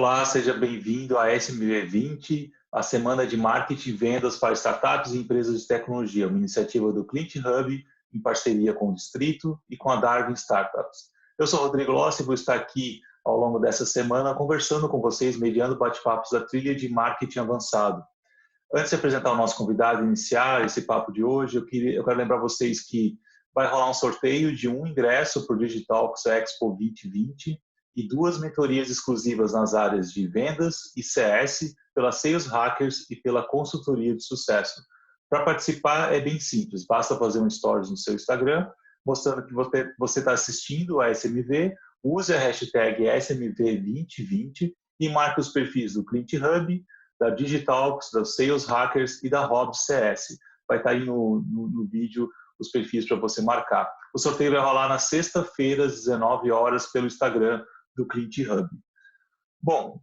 Olá, seja bem-vindo à SMV20, a Semana de Marketing e Vendas para Startups e Empresas de Tecnologia, uma iniciativa do Client Hub em parceria com o Distrito e com a Darwin Startups. Eu sou Rodrigo Lossi e vou estar aqui ao longo dessa semana conversando com vocês, mediando bate-papos da trilha de marketing avançado. Antes de apresentar o nosso convidado e iniciar esse papo de hoje, eu quero lembrar vocês que vai rolar um sorteio de um ingresso para o Digitalx Expo 2020 e 2 mentorias exclusivas nas áreas de vendas e CS pela Sales Hackers e pela consultoria de sucesso. Para participar é bem simples, basta fazer um stories no seu Instagram, mostrando que você está assistindo a SMV, use a hashtag SMV2020 e marque os perfis do Client Hub, da Digitalx, da Sales Hackers e da Hobbs CS. Vai estar aí no vídeo os perfis para você marcar. O sorteio vai rolar na sexta-feira, às 19 horas, pelo Instagram do Client Hub. Bom,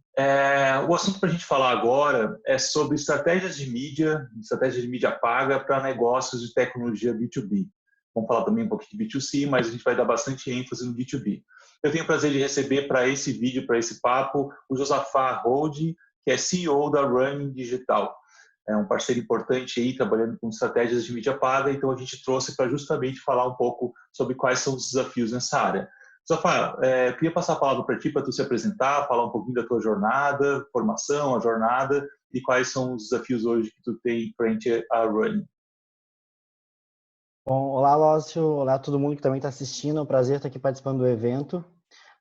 o assunto para a gente falar agora é sobre estratégias de mídia paga para negócios de tecnologia B2B. Vamos falar também um pouquinho de B2C, mas a gente vai dar bastante ênfase no B2B. Eu tenho o prazer de receber para esse vídeo, para esse papo, o Josafat Hold, que é CEO da Running Digital. É um parceiro importante aí, trabalhando com estratégias de mídia paga, então a gente trouxe para justamente falar um pouco sobre quais são os desafios nessa área. Rafael, eu queria passar a palavra para ti, para tu se apresentar, falar um pouquinho da tua jornada, formação, a jornada, e quais são os desafios hoje que tu tem frente à Running. Bom, olá, Lócio. Olá, todo mundo que também está assistindo. É um prazer estar aqui participando do evento.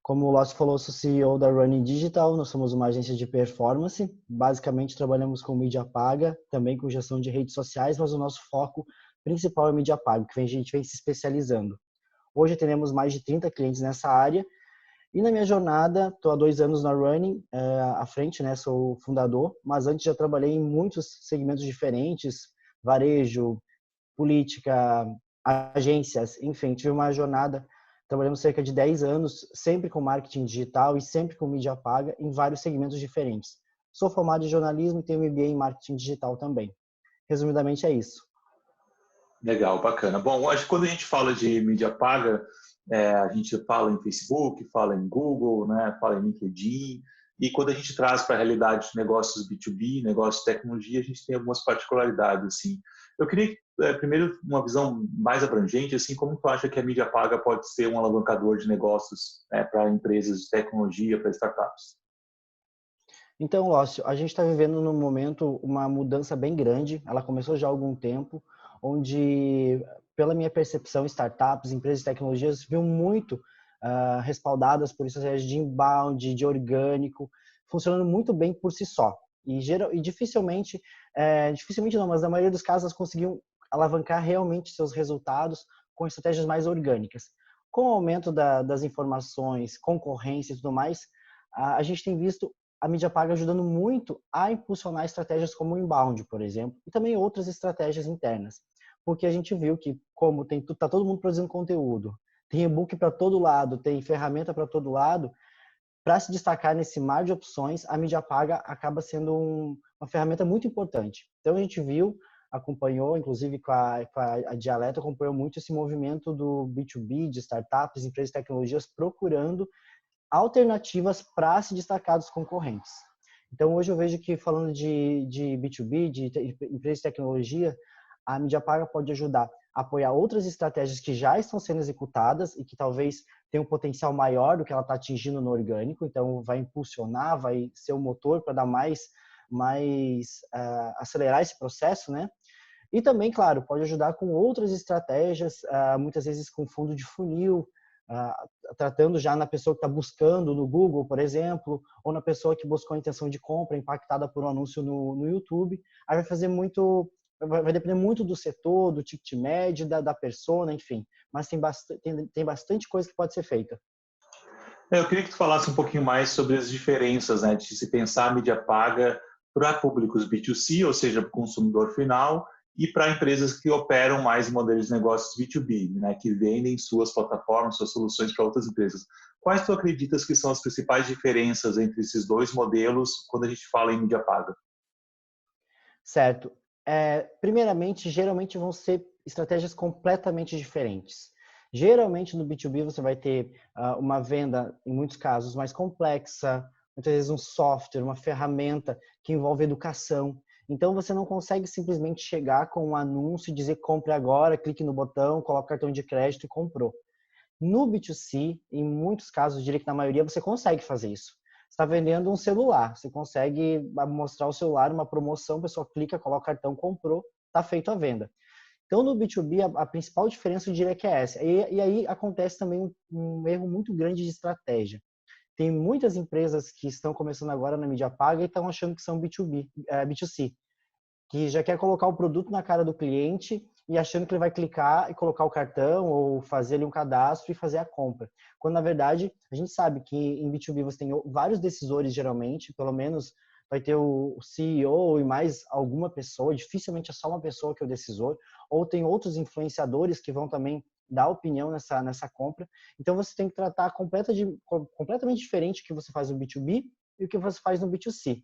Como o Lócio falou, eu sou CEO da Running Digital. Nós somos uma agência de performance. Basicamente, trabalhamos com mídia paga, também com gestão de redes sociais, mas o nosso foco principal é mídia paga, que a gente vem se especializando. Hoje, temos mais de 30 clientes nessa área. E na minha jornada, estou há 2 anos na Running, à frente, né? Sou o fundador, mas antes já trabalhei em muitos segmentos diferentes, varejo, política, agências, enfim, tive uma jornada, trabalhamos cerca de 10 anos, sempre com marketing digital e sempre com mídia paga, em vários segmentos diferentes. Sou formado em jornalismo e tenho MBA em marketing digital também. Resumidamente é isso. Legal, bacana. Bom, acho que quando a gente fala de mídia paga, a gente fala em Facebook, fala em Google, né, fala em LinkedIn, e quando a gente traz para a realidade de negócios B2B, negócios de tecnologia, a gente tem algumas particularidades, assim. Eu queria, primeiro, uma visão mais abrangente, assim, como tu acha que a mídia paga pode ser um alavancador de negócios, para empresas de tecnologia, para startups? Então, Lócio, a gente está vivendo num momento uma mudança bem grande, ela começou já há algum tempo, onde, pela minha percepção, startups, empresas de tecnologias viram muito respaldadas por estratégias de inbound, de orgânico, funcionando muito bem por si só. E dificilmente não, mas na maioria dos casos elas conseguiam alavancar realmente seus resultados com estratégias mais orgânicas. Com o aumento das informações, concorrência e tudo mais, a gente tem visto a mídia paga ajudando muito a impulsionar estratégias como o inbound, por exemplo, e também outras estratégias internas. Porque a gente viu que, como tá todo mundo produzindo conteúdo, tem e-book para todo lado, tem ferramenta para todo lado, para se destacar nesse mar de opções, a mídia paga acaba sendo uma ferramenta muito importante. Então a gente viu, acompanhou, inclusive com a Dialeto, acompanhou muito esse movimento do B2B, de startups, empresas de tecnologias, procurando alternativas para se destacar dos concorrentes. Então, hoje eu vejo que, falando de B2B, de empresas de tecnologia, a mídia paga pode ajudar a apoiar outras estratégias que já estão sendo executadas e que talvez tenham um potencial maior do que ela está atingindo no orgânico. Então, vai impulsionar, vai ser o motor para dar acelerar esse processo, né? E também, claro, pode ajudar com outras estratégias, muitas vezes com fundo de funil, tratando já na pessoa que está buscando no Google, por exemplo, ou na pessoa que buscou a intenção de compra impactada por um anúncio no YouTube. Aí vai depender muito do setor, do ticket médio, da persona, enfim. Mas tem bastante coisa que pode ser feita. Eu queria que tu falasse um pouquinho mais sobre as diferenças, né, de se pensar a mídia paga para públicos B2C, ou seja, para o consumidor final, e para empresas que operam mais modelos de negócios B2B, né, que vendem suas plataformas, suas soluções para outras empresas. Quais tu acreditas que são as principais diferenças entre esses dois modelos quando a gente fala em mídia paga? Certo. Primeiramente, geralmente vão ser estratégias completamente diferentes. Geralmente no B2B você vai ter uma venda, em muitos casos, mais complexa, muitas vezes um software, uma ferramenta que envolve educação. Então, você não consegue simplesmente chegar com um anúncio e dizer compre agora, clique no botão, coloque o cartão de crédito e comprou. No B2C, em muitos casos, diria que na maioria, você consegue fazer isso. Você está vendendo um celular, você consegue mostrar o celular, uma promoção, a pessoa clica, coloca o cartão, comprou, está feito a venda. Então, no B2B, a principal diferença eu diria que é essa. E aí acontece também um erro muito grande de estratégia. Tem muitas empresas que estão começando agora na mídia paga e estão achando que são B2B, B2C, que já quer colocar o produto na cara do cliente e achando que ele vai clicar e colocar o cartão ou fazer ali um cadastro e fazer a compra. Quando, na verdade, a gente sabe que em B2B você tem vários decisores, geralmente, pelo menos vai ter o CEO e mais alguma pessoa, dificilmente é só uma pessoa que é o decisor, ou tem outros influenciadores que vão também dar opinião nessa compra. Então, você tem que tratar completamente diferente o que você faz no B2B e o que você faz no B2C.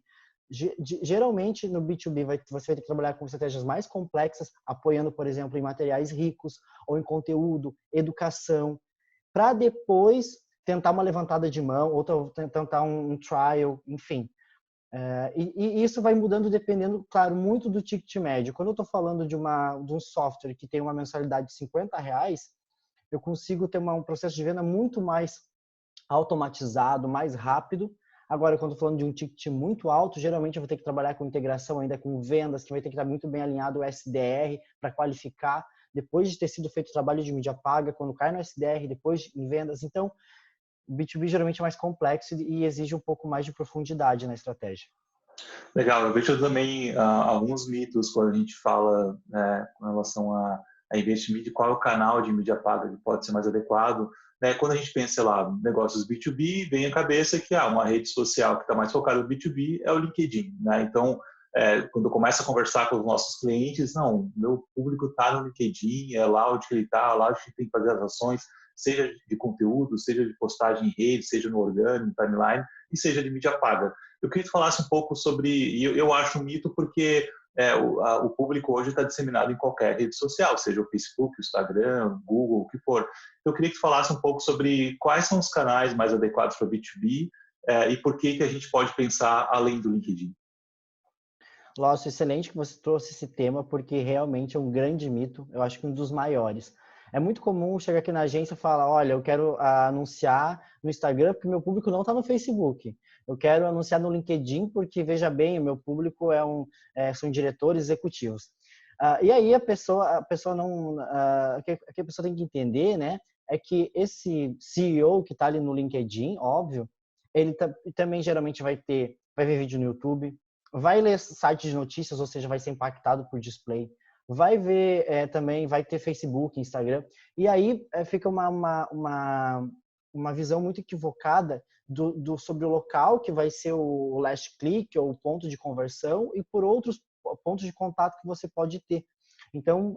Geralmente, no B2B, você vai ter que trabalhar com estratégias mais complexas, apoiando, por exemplo, em materiais ricos, ou em conteúdo, educação, para depois tentar uma levantada de mão, ou tentar um trial, enfim. E isso vai mudando dependendo, claro, muito do ticket médio. Quando eu estou falando de um software que tem uma mensalidade de R$50, eu consigo ter um processo de venda muito mais automatizado, mais rápido. Agora, quando estou falando de um ticket muito alto, geralmente eu vou ter que trabalhar com integração ainda com vendas, que vai ter que estar muito bem alinhado o SDR para qualificar, depois de ter sido feito o trabalho de mídia paga, quando cai no SDR, depois em vendas. Então, o B2B geralmente é mais complexo e exige um pouco mais de profundidade na estratégia. Legal, eu vejo também alguns mitos quando a gente fala, né, com relação a investimento, qual é o canal de mídia paga que pode ser mais adequado. Né? Quando a gente pensa, sei lá, negócios B2B, vem à cabeça que uma rede social que está mais focada no B2B é o LinkedIn. Né? Então, quando eu começo a conversar com os nossos clientes, não, meu público está no LinkedIn, é lá onde ele está, lá onde tem que fazer as ações, seja de conteúdo, seja de postagem em rede, seja no orgânico, timeline, e seja de mídia paga. Eu queria que falasse um pouco sobre, e eu acho um mito porque o público hoje está disseminado em qualquer rede social, seja o Facebook, o Instagram, o Google, o que for. Eu queria que falasse um pouco sobre quais são os canais mais adequados para o B2B e por que a gente pode pensar além do LinkedIn. Lócio, excelente que você trouxe esse tema, porque realmente é um grande mito, eu acho que um dos maiores. É muito comum chegar aqui na agência e falar, olha, eu quero anunciar no Instagram porque meu público não está no Facebook. Eu quero anunciar no LinkedIn porque, veja bem, o meu público são diretores executivos. E aí a pessoa não... o que a pessoa tem que entender, né, é que esse CEO que está ali no LinkedIn, óbvio, ele também geralmente vai ver vídeo no YouTube, vai ler sites de notícias, ou seja, vai ser impactado por display, vai ver também, vai ter Facebook, Instagram, e aí fica uma visão muito equivocada sobre o local que vai ser o last click ou o ponto de conversão e por outros pontos de contato que você pode ter. Então,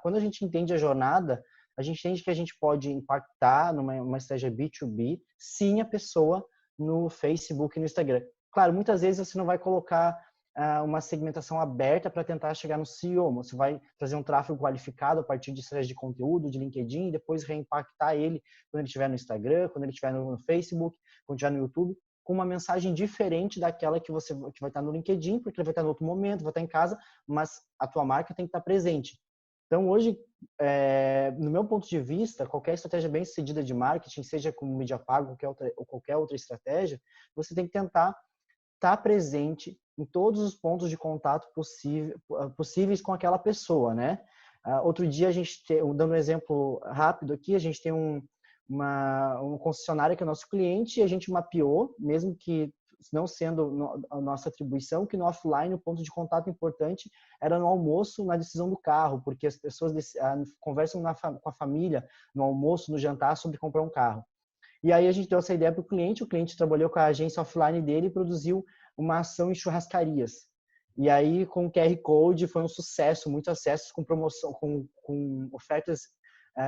quando a gente entende a jornada, a gente entende que a gente pode impactar numa estratégia B2B, sim, a pessoa no Facebook e no Instagram. Claro, muitas vezes você não vai colocar uma segmentação aberta para tentar chegar no CEO. Você vai trazer um tráfego qualificado a partir de estratégia de conteúdo, de LinkedIn, e depois reimpactar ele quando ele estiver no Instagram, quando ele estiver no Facebook, quando estiver no YouTube, com uma mensagem diferente daquela que vai estar no LinkedIn, porque ele vai estar no outro momento, vai estar em casa, mas a tua marca tem que estar presente. Então, hoje, no meu ponto de vista, qualquer estratégia bem sucedida de marketing, seja como mídia paga ou qualquer outra estratégia, você tem que tentar estar presente em todos os pontos de contato possíveis com aquela pessoa, né? Outro dia, dando um exemplo rápido aqui, a gente tem uma concessionária que é nosso cliente e a gente mapeou, mesmo que não sendo a nossa atribuição, que no offline o ponto de contato importante era no almoço, na decisão do carro, porque as pessoas conversam com a família no almoço, no jantar, sobre comprar um carro. E aí a gente deu essa ideia para o cliente trabalhou com a agência offline dele e produziu uma ação em churrascarias. E aí com o QR Code foi um sucesso, muitos acessos com promoção, com ofertas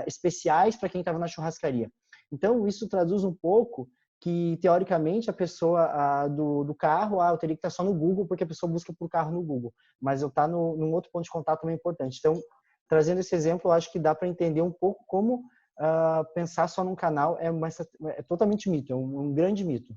especiais para quem estava na churrascaria. Então isso traduz um pouco que teoricamente a pessoa do carro, eu teria que estar só no Google porque a pessoa busca por carro no Google, mas eu estar num outro ponto de contato também é importante. Então, trazendo esse exemplo, eu acho que dá para entender um pouco como pensar só num canal é totalmente mito, é um grande mito.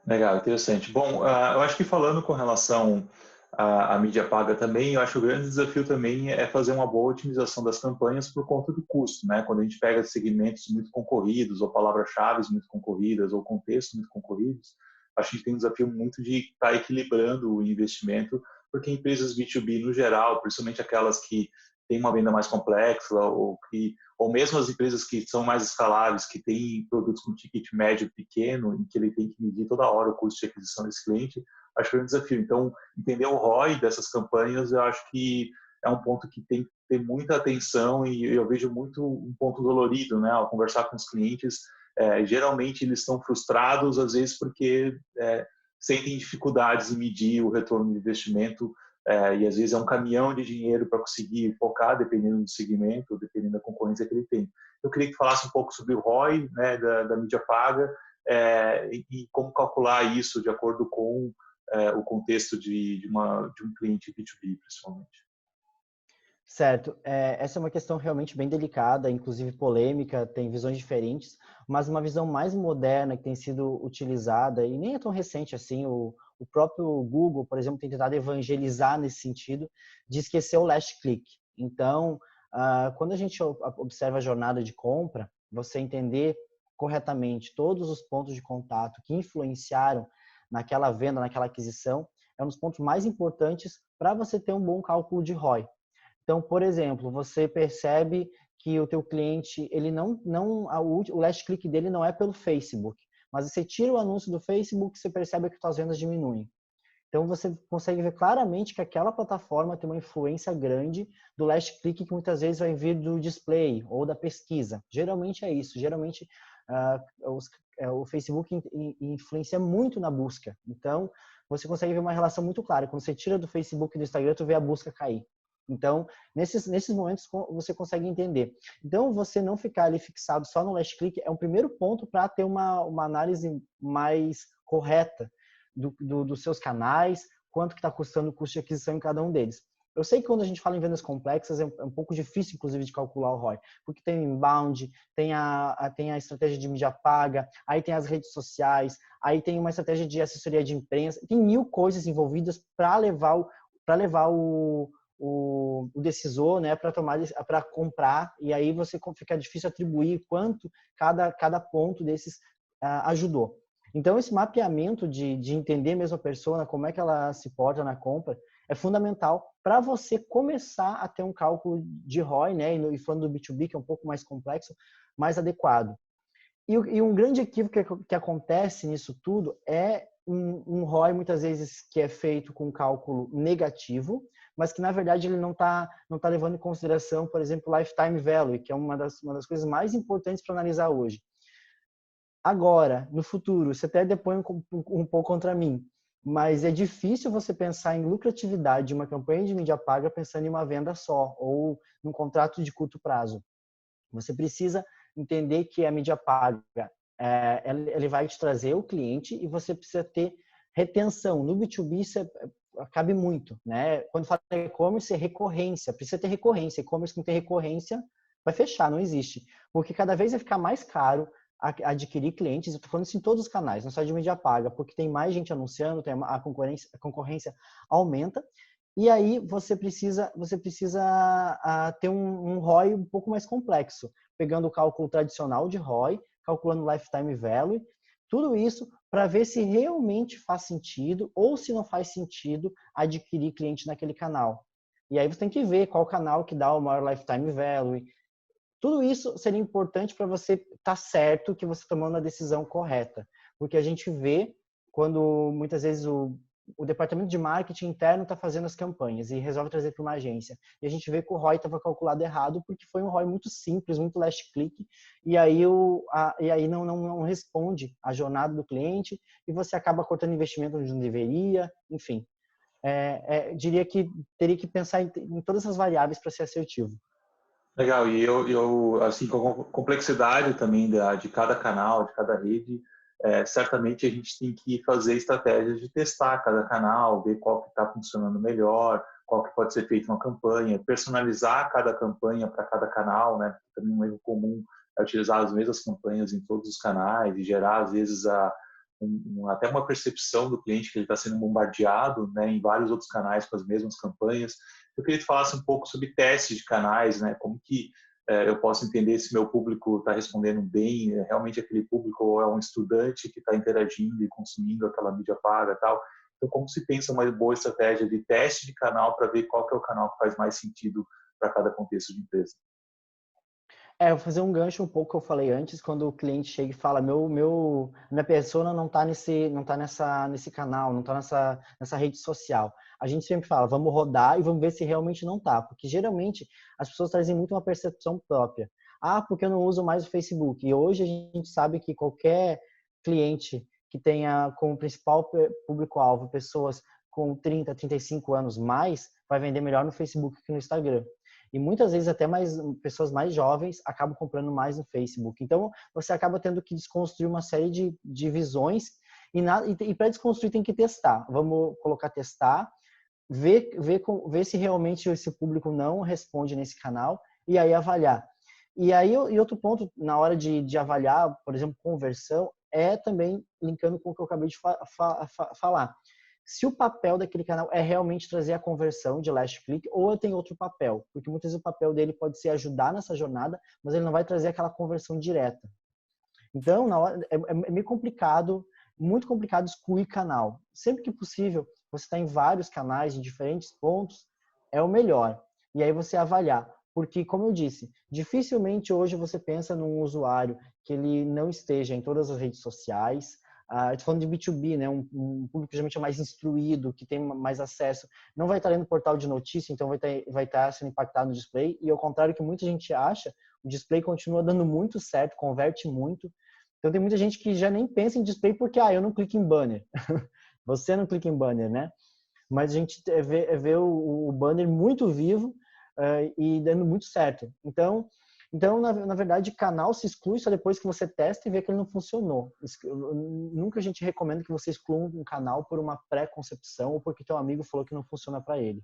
Legal, interessante. Bom, eu acho que falando com relação à mídia paga também, eu acho que o grande desafio também é fazer uma boa otimização das campanhas por conta do custo, né? Quando a gente pega segmentos muito concorridos, ou palavras-chave muito concorridas, ou contextos muito concorridos, acho que a gente tem um desafio muito de estar equilibrando o investimento, porque empresas B2B no geral, principalmente aquelas que têm uma venda mais complexa, ou mesmo as empresas que são mais escaláveis, que têm produtos com ticket médio pequeno, em que ele tem que medir toda hora o custo de aquisição desse cliente, acho que é um desafio. Então, entender o ROI dessas campanhas, eu acho que é um ponto que tem que ter muita atenção e eu vejo muito um ponto dolorido, né, ao conversar com os clientes. Geralmente eles estão frustrados, às vezes porque sentem dificuldades em medir o retorno do investimento e às vezes é um caminhão de dinheiro para conseguir focar, dependendo do segmento, dependendo da concorrência que ele tem. Eu queria que falasse um pouco sobre o ROI, né, da mídia paga, e como calcular isso de acordo com o contexto de um cliente B2B, principalmente. Certo. Essa é uma questão realmente bem delicada, inclusive polêmica, tem visões diferentes, mas uma visão mais moderna que tem sido utilizada, e nem é tão recente assim, o próprio Google, por exemplo, tem tentado evangelizar nesse sentido, de esquecer o last click. Então, quando a gente observa a jornada de compra, você entender corretamente todos os pontos de contato que influenciaram naquela venda, naquela aquisição, é um dos pontos mais importantes para você ter um bom cálculo de ROI. Então, por exemplo, você percebe que o teu cliente, ele o last click dele não é pelo Facebook, mas você tira o anúncio do Facebook, você percebe que suas vendas diminuem. Então, você consegue ver claramente que aquela plataforma tem uma influência grande do last click, que muitas vezes vai vir do display ou da pesquisa. Geralmente é isso. Geralmente, o Facebook influencia muito na busca. Então, você consegue ver uma relação muito clara. Quando você tira do Facebook e do Instagram, tu vê a busca cair. Então, nesses momentos, você consegue entender. Então, você não ficar ali fixado só no last click é um primeiro ponto para ter uma análise mais correta dos seus canais, quanto que está custando o custo de aquisição em cada um deles. Eu sei que quando a gente fala em vendas complexas é um pouco difícil, inclusive, de calcular o ROI, porque tem o inbound, tem a estratégia de mídia paga, aí tem as redes sociais, aí tem uma estratégia de assessoria de imprensa, tem 1000 coisas envolvidas para levar o decisor, né, para comprar, e aí fica difícil atribuir quanto cada ponto desses ajudou. Então, esse mapeamento de entender mesmo a pessoa, como é que ela se porta na compra, é fundamental para você começar a ter um cálculo de ROI, né, e falando do B2B, que é um pouco mais complexo, mais adequado. E um grande equívoco que acontece nisso tudo é um ROI, muitas vezes, que é feito com cálculo negativo, mas que, na verdade, ele não tá levando em consideração, por exemplo, o lifetime value, que é uma das coisas mais importantes para analisar hoje. Agora, no futuro, você até depõe um pouco contra mim, mas é difícil você pensar em lucratividade de uma campanha de mídia paga pensando em uma venda só ou num contrato de curto prazo. Você precisa entender que a mídia paga, ele vai te trazer o cliente e você precisa ter retenção. No B2B isso cabe muito, né? Quando fala em e-commerce, é recorrência. Precisa ter recorrência. E-commerce que não tem recorrência vai fechar, não existe. Porque cada vez vai ficar mais caro adquirir clientes. Eu estou falando isso em todos os canais, não só de mídia paga, porque tem mais gente anunciando, a concorrência aumenta. E aí você precisa ter um ROI um pouco mais complexo, pegando o cálculo tradicional de ROI, calculando lifetime value, tudo isso para ver se realmente faz sentido ou se não faz sentido adquirir cliente naquele canal. E aí você tem que ver qual canal que dá o maior lifetime value. Tudo isso seria importante para você estar certo que você está tomando a decisão correta, porque a gente vê quando muitas vezes o departamento de marketing interno está fazendo as campanhas e resolve trazer para uma agência. E a gente vê que o ROI estava calculado errado porque foi um ROI muito simples, muito last click, e aí, não responde à jornada do cliente e você acaba cortando investimento onde não deveria, enfim. Diria que teria que pensar em todas essas variáveis para ser assertivo. Legal, e eu assim, com a complexidade também de cada canal, de cada rede, certamente a gente tem que fazer estratégias de testar cada canal, ver qual que está funcionando melhor, qual que pode ser feita uma campanha, personalizar cada campanha para cada canal, né? Também um erro comum é utilizar as mesmas campanhas em todos os canais e gerar, às vezes, até uma percepção do cliente que ele está sendo bombardeado, né, em vários outros canais com as mesmas campanhas. Eu queria que tu falasse um pouco sobre testes de canais, né, como que eu posso entender se meu público está respondendo bem, realmente aquele público ou é um estudante que está interagindo e consumindo aquela mídia paga e tal. Então, como se pensa uma boa estratégia de teste de canal para ver qual que é o canal que faz mais sentido para cada contexto de empresa? Eu vou fazer um gancho um pouco que eu falei antes, quando o cliente chega e fala, minha persona não tá nesse canal, não tá nessa rede social. A gente sempre fala, vamos rodar e vamos ver se realmente não tá, porque geralmente as pessoas trazem muito uma percepção própria. Ah, porque eu não uso mais o Facebook. E hoje a gente sabe que qualquer cliente que tenha como principal público-alvo pessoas com 30, 35 anos mais, vai vender melhor no Facebook que no Instagram. E muitas vezes até pessoas mais jovens acabam comprando mais no Facebook. Então, você acaba tendo que desconstruir uma série de visões e para desconstruir tem que testar. Vamos colocar testar, ver se realmente esse público não responde nesse canal e aí avaliar. E outro ponto, na hora de avaliar, por exemplo, conversão, é também linkando com o que eu acabei de falar. Se o papel daquele canal é realmente trazer a conversão de last click ou tem outro papel, porque muitas vezes o papel dele pode ser ajudar nessa jornada, mas ele não vai trazer aquela conversão direta. Então, na hora, é meio complicado, muito complicado excluir canal. Sempre que possível, você está em vários canais, em diferentes pontos, é o melhor. E aí você avaliar. Porque, como eu disse, dificilmente hoje você pensa num usuário que ele não esteja em todas as redes sociais. Estou falando de B2B, né? Um público que geralmente é mais instruído, que tem mais acesso. Não vai estar lendo portal de notícia, então vai estar sendo impactado no display. E ao contrário que muita gente acha, o display continua dando muito certo, converte muito. Então tem muita gente que já nem pensa em display porque, eu não clico em banner. Você não clica em banner, né? Mas a gente vê o banner muito vivo e dando muito certo. Então na verdade, canal se exclui só depois que você testa e vê que ele não funcionou. Nunca a gente recomenda que você exclua um canal por uma pré-concepção ou porque teu amigo falou que não funciona para ele.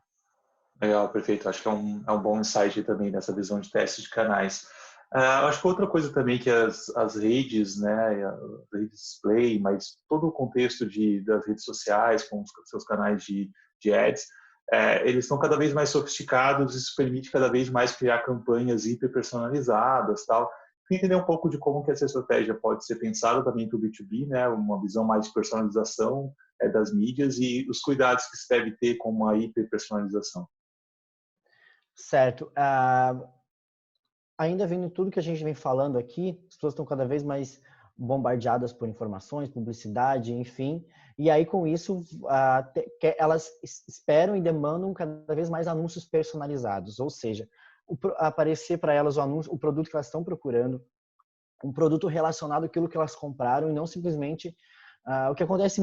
Legal, perfeito. Acho que é um bom insight também nessa visão de teste de canais. Acho que outra coisa também que as redes, né, as redes display, mas todo o contexto das redes sociais, com os seus canais de ads, eles estão cada vez mais sofisticados, isso permite cada vez mais criar campanhas hiper-personalizadas, tal. Queria entender um pouco de como que essa estratégia pode ser pensada também para o B2B, né, uma visão mais de personalização das mídias e os cuidados que se deve ter com uma hiper-personalização. Certo. Ainda vendo tudo que a gente vem falando aqui, as pessoas estão cada vez mais bombardeadas por informações, publicidade, enfim. E aí, com isso, elas esperam e demandam cada vez mais anúncios personalizados. Ou seja, aparecer para elas o produto que elas estão procurando, um produto relacionado àquilo que elas compraram e não simplesmente o que acontece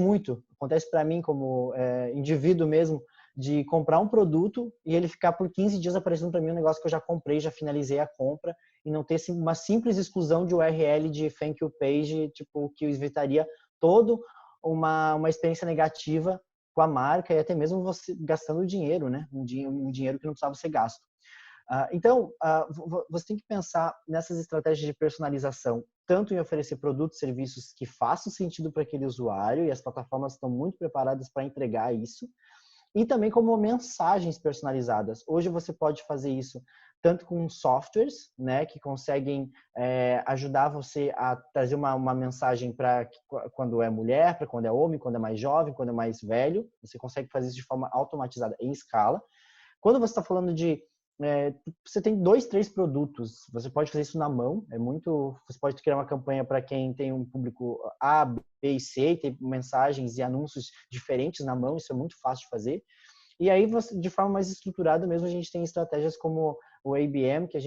para mim como indivíduo mesmo, de comprar um produto e ele ficar por 15 dias aparecendo para mim um negócio que eu já comprei, já finalizei a compra e não ter uma simples exclusão de URL de thank you page, tipo, que evitaria toda uma experiência negativa com a marca e até mesmo você gastando dinheiro, né? Um dinheiro que não precisava ser gasto. Então, você tem que pensar nessas estratégias de personalização, tanto em oferecer produtos e serviços que façam sentido para aquele usuário, e as plataformas estão muito preparadas para entregar isso, e também como mensagens personalizadas. Hoje você pode fazer isso tanto com softwares, né, que conseguem ajudar você a trazer uma mensagem para quando é mulher, para quando é homem, quando é mais jovem, quando é mais velho. Você consegue fazer isso de forma automatizada em escala. Quando você está falando você tem 2, 3 produtos, você pode fazer isso na mão, você pode criar uma campanha para quem tem um público A, B e C, e tem mensagens e anúncios diferentes na mão, isso é muito fácil de fazer. E aí, de forma mais estruturada mesmo, a gente tem estratégias como o ABM, que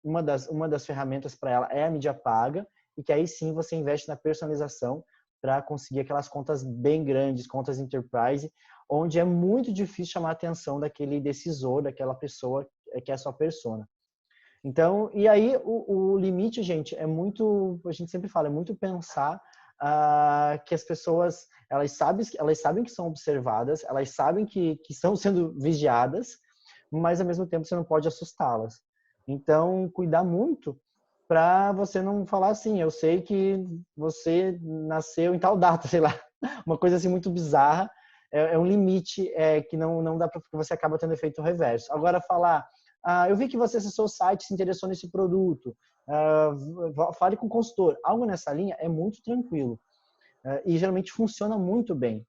uma das ferramentas para ela é a mídia paga, e que aí sim você investe na personalização para conseguir aquelas contas bem grandes, contas enterprise, onde é muito difícil chamar a atenção daquele decisor, daquela pessoa que é a sua persona. Então, e aí o limite, gente, a gente sempre fala, é muito pensar que as pessoas, elas sabem que são observadas, elas sabem que estão sendo vigiadas, mas ao mesmo tempo você não pode assustá-las. Então, cuidar muito para você não falar assim, eu sei que você nasceu em tal data, sei lá, uma coisa assim muito bizarra, é um limite que não dá para, porque você acaba tendo efeito reverso. Agora falar, eu vi que você acessou o site, se interessou nesse produto, fale com o consultor, algo nessa linha é muito tranquilo. E geralmente funciona muito bem.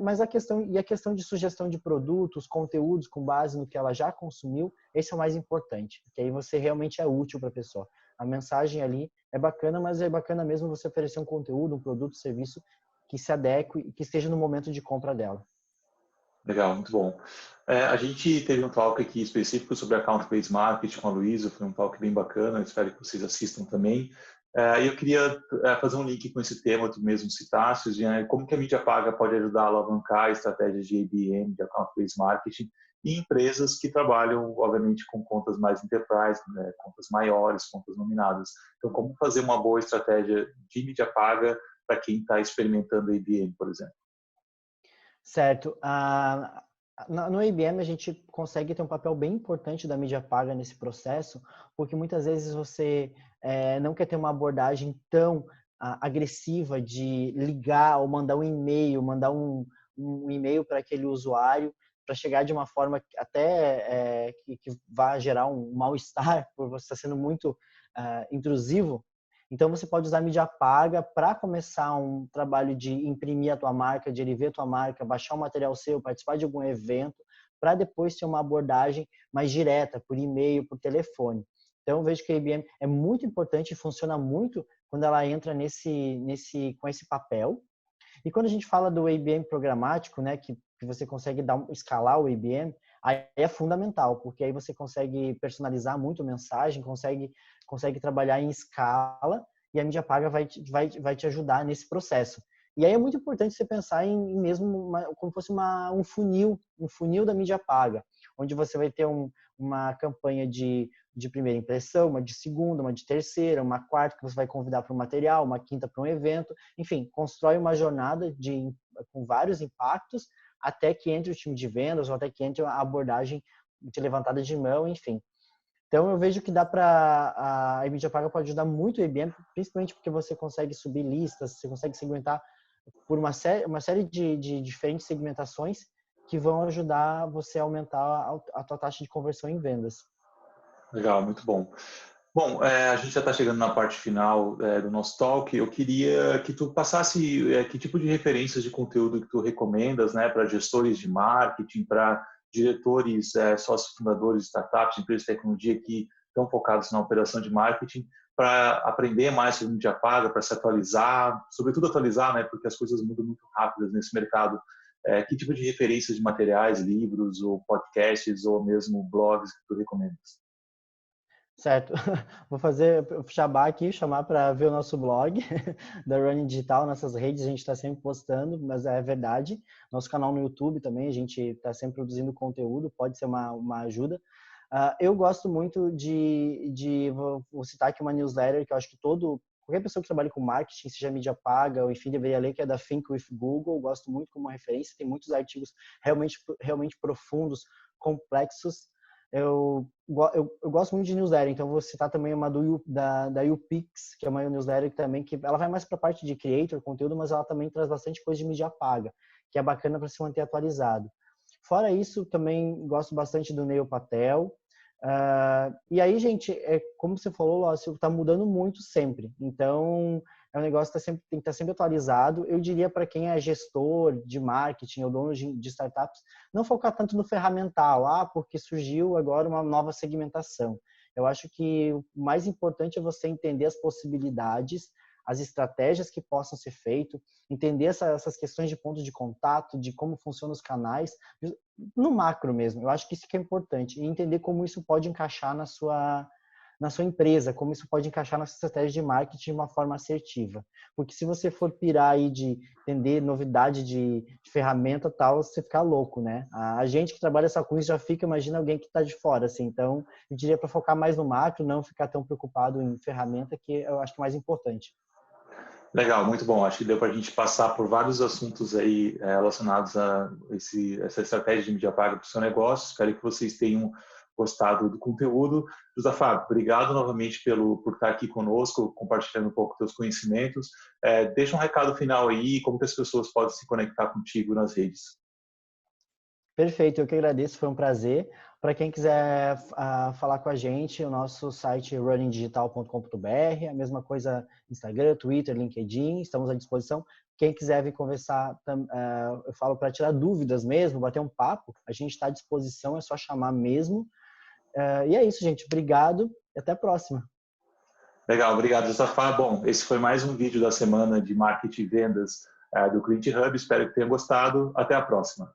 Mas a questão de sugestão de produtos, conteúdos com base no que ela já consumiu, esse é o mais importante, porque aí você realmente é útil para a pessoa. A mensagem ali é bacana, mas é bacana mesmo você oferecer um conteúdo, um produto, um serviço que se adeque e que esteja no momento de compra dela. Legal, muito bom. A gente teve um talk aqui específico sobre Account-Based Marketing com a Luísa, foi um talk bem bacana, espero que vocês assistam também. E eu queria fazer um link com esse tema, tu mesmo citaste, como que a mídia paga pode ajudar a alavancar estratégias de ABM, de Account-Based Marketing, em empresas que trabalham, obviamente, com contas mais enterprise, né, contas maiores, contas nominadas. Então, como fazer uma boa estratégia de mídia paga para quem está experimentando ABM, por exemplo? Certo. No IBM, a gente consegue ter um papel bem importante da mídia paga nesse processo, porque muitas vezes você não quer ter uma abordagem tão agressiva de ligar ou mandar um e-mail, mandar um e-mail para aquele usuário, para chegar de uma forma até que vá gerar um mal-estar, por você estar sendo muito intrusivo. Então, você pode usar a mídia paga para começar um trabalho de imprimir a tua marca, de ele ver a tua marca, baixar um material seu, participar de algum evento, para depois ter uma abordagem mais direta, por e-mail, por telefone. Então, eu vejo que a IBM é muito importante e funciona muito quando ela entra com esse papel. E quando a gente fala do IBM programático, né, que você consegue escalar o IBM, aí é fundamental, porque aí você consegue personalizar muito a mensagem, consegue trabalhar em escala e a mídia paga vai te ajudar nesse processo. E aí é muito importante você pensar em mesmo como fosse um funil da mídia paga, onde você vai ter uma campanha de primeira impressão, uma de segunda, uma de terceira, uma quarta que você vai convidar para um material, uma quinta para um evento. Enfim, constrói uma jornada com vários impactos até que entre o time de vendas ou até que entre a abordagem de levantada de mão, enfim. Então, eu vejo que a mídia paga pode ajudar muito o IBM, principalmente porque você consegue subir listas, você consegue segmentar por uma série de diferentes segmentações que vão ajudar você a aumentar a tua taxa de conversão em vendas. Legal, muito bom. Bom, a gente já está chegando na parte final do nosso talk. Eu queria que tu passasse que tipo de referências de conteúdo que tu recomendas, né, para gestores de marketing, para diretores, sócios fundadores de startups, empresas de tecnologia que estão focados na operação de marketing, para aprender mais sobre mídia paga, para se atualizar, sobretudo atualizar, né, porque as coisas mudam muito rápidas nesse mercado. Que tipo de referências de materiais, livros, ou podcasts, ou mesmo blogs que tu recomendas? Certo. Vou fazer o jabá aqui, chamar para ver o nosso blog da Running Digital, nessas redes, a gente está sempre postando, mas é verdade. Nosso canal no YouTube também, a gente está sempre produzindo conteúdo, pode ser uma ajuda. Eu gosto muito vou citar aqui uma newsletter que eu acho que qualquer pessoa que trabalha com marketing, seja mídia paga, ou enfim, deveria ler, que é da Think with Google. Gosto muito como referência, tem muitos artigos realmente profundos, complexos. Eu gosto muito de newsletter, então vou citar também uma da YouPix, que é uma newsletter que ela vai mais para a parte de creator, conteúdo, mas ela também traz bastante coisa de mídia paga, que é bacana para se manter atualizado. Fora isso, também gosto bastante do Neil Patel. E aí, gente, como você falou, Lócio, está mudando muito sempre. Então, é um negócio que tem que estar sempre atualizado. Eu diria para quem é gestor de marketing ou dono de startups, não focar tanto no ferramental, porque surgiu agora uma nova segmentação. Eu acho que o mais importante é você entender as possibilidades, as estratégias que possam ser feitas, entender essas questões de ponto de contato, de como funcionam os canais, no macro mesmo. Eu acho que isso que é importante, e entender como isso pode encaixar na sua empresa, como isso pode encaixar na sua estratégia de marketing de uma forma assertiva. Porque se você for pirar aí de entender novidade de ferramenta tal, você fica louco, né? A gente que trabalha só com isso já fica, imagina alguém que está de fora, assim. Então, eu diria para focar mais no macro, não ficar tão preocupado em ferramenta, que eu acho que é mais importante. Legal, muito bom. Acho que deu para a gente passar por vários assuntos aí relacionados a essa estratégia de mídia paga para o seu negócio. Espero que vocês tenham gostado do conteúdo. Josafá, obrigado novamente por estar aqui conosco, compartilhando um pouco dos seus conhecimentos. Deixa um recado final aí, como que as pessoas podem se conectar contigo nas redes. Perfeito, eu que agradeço, foi um prazer. Para quem quiser falar com a gente, o nosso site é runningdigital.com.br, a mesma coisa Instagram, Twitter, LinkedIn, estamos à disposição. Quem quiser vir conversar, eu falo para tirar dúvidas mesmo, bater um papo, a gente está à disposição, é só chamar mesmo. E é isso, gente. Obrigado e até a próxima. Legal, obrigado, Josafá. Bom, esse foi mais um vídeo da semana de marketing e vendas do Client Hub. Espero que tenham gostado. Até a próxima.